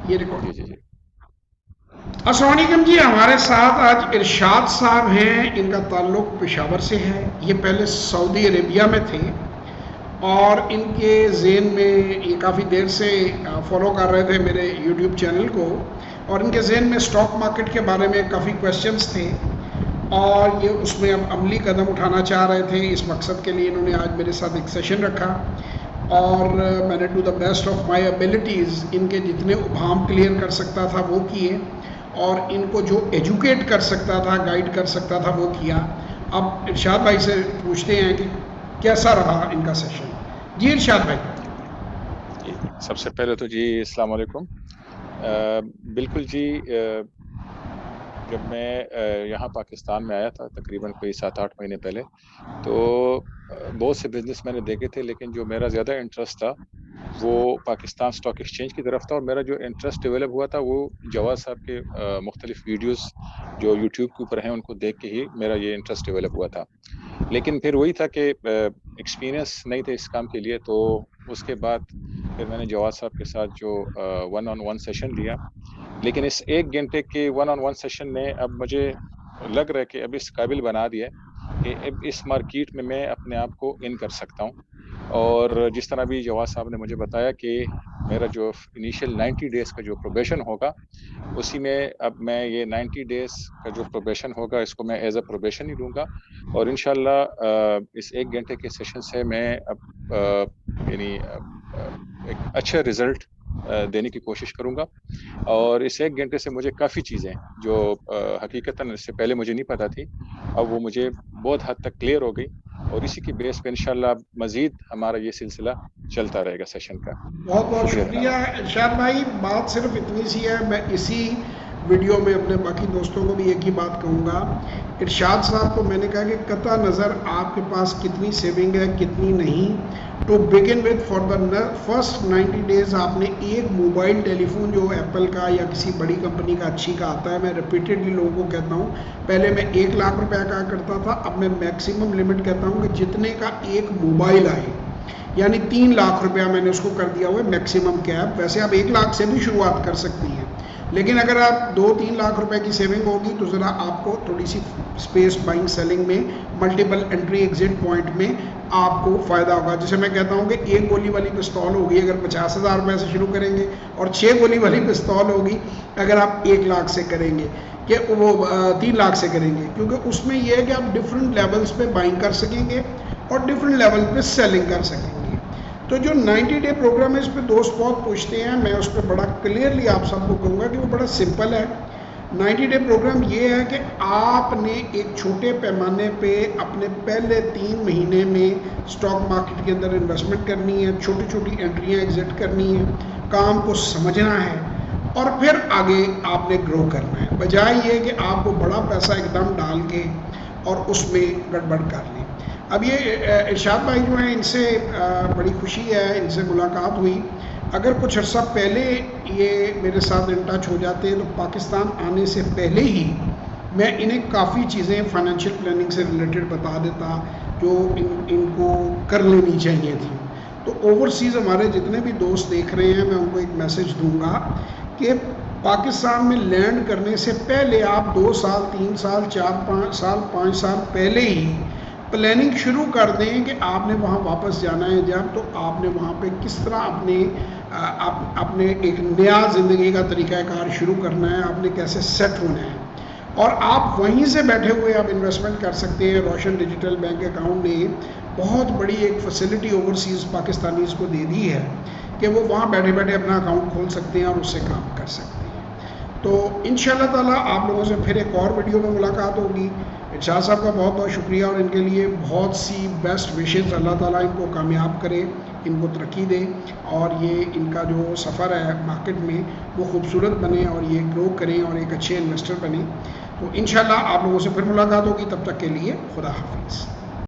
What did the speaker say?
یہ جی ریکارڈ۔ جی جی السلام علیکم جی، ہمارے ساتھ آج ارشاد صاحب ہیں، ان کا تعلق پشاور سے ہے، یہ پہلے سعودی عربیہ میں تھے اور ان کے ذہن میں یہ کافی دیر سے فالو کر رہے تھے میرے یوٹیوب چینل کو، اور ان کے ذہن میں اسٹاک مارکیٹ کے بارے میں کافی کویسچنس تھے اور یہ اس میں اب عملی قدم اٹھانا چاہ رہے تھے۔ اس مقصد کے لیے انہوں نے آج میرے ساتھ ایک سیشن رکھا اور میں نے to the best of my abilities ان کے جتنے ابہام کلیئر کر سکتا تھا وہ کیے، اور ان کو جو ایجوکیٹ کر سکتا تھا، گائیڈ کر سکتا تھا وہ کیا۔ اب ارشاد بھائی سے پوچھتے ہیں کہ کیسا رہا ان کا سیشن۔ جی ارشاد بھائی۔ جی سب سے پہلے تو جی السلام علیکم۔ بالکل جی، جب میں یہاں پاکستان میں آیا تھا تقریباً کوئی 7-8 مہینے پہلے، تو بہت سے بزنس میں نے دیکھے تھے، لیکن جو میرا زیادہ انٹرسٹ تھا وہ پاکستان اسٹاک ایکسچینج کی طرف تھا، اور میرا جو انٹرسٹ ڈیولپ ہوا تھا وہ جواز صاحب کے مختلف ویڈیوز جو یوٹیوب کے اوپر ہیں ان کو دیکھ کے ہی میرا یہ انٹرسٹ ڈیولپ ہوا تھا۔ لیکن پھر وہی تھا کہ ایکسپیرینس نہیں تھے اس کام کے لیے، تو اس کے بعد پھر میں نے جواز صاحب کے ساتھ جو 1-on-1 سیشن لیا، لیکن اس 1 گھنٹے کے 1-on-1 سیشن نے اب مجھے لگ رہا ہے کہ اب اس قابل بنا دیا کہ اب اس مارکیٹ میں اپنے آپ کو ان کر سکتا ہوں۔ اور جس طرح بھی جواز صاحب نے مجھے بتایا کہ میرا جو انیشیل 90 ڈیز کا جو پروبیشن ہوگا، اسی میں اب میں یہ 90 ڈیز کا جو پروبیشن ہوگا اس کو میں ایز اے پروبیشن ہی لوں گا، اور انشاءاللہ اس 1 گھنٹے کے سیشن سے میں اب یعنی ایک اچھا رزلٹ دینے کی کوشش کروں گا۔ اور اس 1 گھنٹے سے مجھے کافی چیزیں جو حقیقتاً اس سے پہلے مجھے نہیں پتا تھی، اب وہ مجھے بہت حد تک کلیئر ہو گئی، اور اسی کی بیس پہ انشاءاللہ مزید ہمارا یہ سلسلہ چلتا رہے گا سیشن کا۔ بہت بہت شکریہ شکریہ جناب۔ ارشاد بھائی۔ بات صرف اتنی سی ہے، میں اسی ویڈیو میں اپنے باقی دوستوں کو بھی ایک ہی بات کہوں گا۔ ارشاد صاحب کو میں نے کہا کہ قطع نظر آپ کے پاس کتنی سیونگ ہے کتنی نہیں، to begin with for the first 90 days آپ نے ایک موبائل ٹیلی فون جو ایپل کا یا کسی بڑی کمپنی کا اچھی کا آتا ہے، میں ریپیٹڈلی لوگوں کو کہتا ہوں، پہلے میں 1 لاکھ روپے کا کرتا تھا، اب میں میکسیمم لمٹ کہتا ہوں کہ جتنے کا ایک موبائل آئے، یعنی 3 لاکھ روپیہ میں نے اس کو کر دیا ہوا ہے میکسیمم کیپ۔ ویسے آپ 1 لاکھ سے بھی شروعات کر سکتی ہیں، لیکن اگر آپ 2-3 لاکھ روپے کی سیونگ ہوگی تو ذرا آپ کو تھوڑی سی اسپیس بائنگ سیلنگ میں، ملٹیپل انٹری ایگزٹ پوائنٹ میں آپ کو فائدہ ہوگا۔ جسے میں کہتا ہوں کہ 1 گولی والی پستول ہوگی اگر 50,000 روپے سے شروع کریں گے، اور 6 گولی والی پستول ہوگی اگر آپ 1 لاکھ سے کریں گے، کہ وہ 3 لاکھ سے کریں گے، کیونکہ اس میں یہ ہے کہ آپ ڈفرینٹ لیولز پہ بائنگ کر سکیں گے اور ڈفرینٹ لیول پہ سیلنگ کر سکیں گے۔ تو جو 90 ڈے پروگرام ہے اس پہ دوست بہت پوچھتے ہیں، میں اس پہ بڑا کلیئرلی آپ سب کو کہوں گا کہ وہ بڑا سمپل ہے۔ 90 ڈے پروگرام یہ ہے کہ آپ نے ایک چھوٹے پیمانے پہ اپنے پہلے 3 مہینے میں اسٹاک مارکیٹ کے اندر انویسٹمنٹ کرنی ہے، چھوٹی چھوٹی انٹریاں ایگزٹ کرنی ہے، کام کو سمجھنا ہے، اور پھر آگے آپ نے گرو کرنا ہے، بجائے یہ کہ آپ کو بڑا پیسہ ایک دم ڈال کے اور اس میں گڑبڑ کر لیں۔ اب یہ ارشاد بھائی جو ہیں، ان سے بڑی خوشی ہے، ان سے ملاقات ہوئی۔ اگر کچھ عرصہ پہلے یہ میرے ساتھ ان ٹچ ہو جاتے تو پاکستان آنے سے پہلے ہی میں انہیں کافی چیزیں فائنینشیل پلاننگ سے ریلیٹڈ بتا دیتا جو ان کو کر لینی چاہیے تھی۔ تو اوورسیز ہمارے جتنے بھی دوست دیکھ رہے ہیں، میں ان کو ایک میسج دوں گا کہ پاکستان میں لینڈ کرنے سے پہلے آپ 2 سال 3 سال 4-5 سال 5 سال پہلے ہی پلاننگ شروع کر دیں کہ آپ نے وہاں واپس جانا ہے جب، تو آپ نے وہاں پہ کس طرح اپنے ایک نیا زندگی کا طریقہ کار شروع کرنا ہے، آپ نے کیسے سیٹ ہونا ہے، اور آپ وہیں سے بیٹھے ہوئے آپ انویسٹمنٹ کر سکتے ہیں۔ روشن ڈیجیٹل بینک اکاؤنٹ نے بہت بڑی ایک فیسلٹی اوورسیز پاکستانیز کو دے دی ہے کہ وہ وہاں بیٹھے بیٹھے اپنا اکاؤنٹ کھول سکتے ہیں اور اس سے کام کر سکتے ہیں۔ تو انشاءاللہ تعالیٰ آپ لوگوں سے پھر ایک اور ویڈیو میں ملاقات ہوگی۔ ارشاد صاحب کا بہت بہت شکریہ، اور ان کے لیے بہت سی بیسٹ وشز، اللہ تعالیٰ ان کو کامیاب کرے، ان کو ترقی دے، اور یہ ان کا جو سفر ہے مارکیٹ میں وہ خوبصورت بنے، اور یہ گرو کریں اور ایک اچھے انویسٹر بنیں۔ تو انشاءاللہ آپ لوگوں سے پھر ملاقات ہوگی، تب تک کے لیے خدا حافظ۔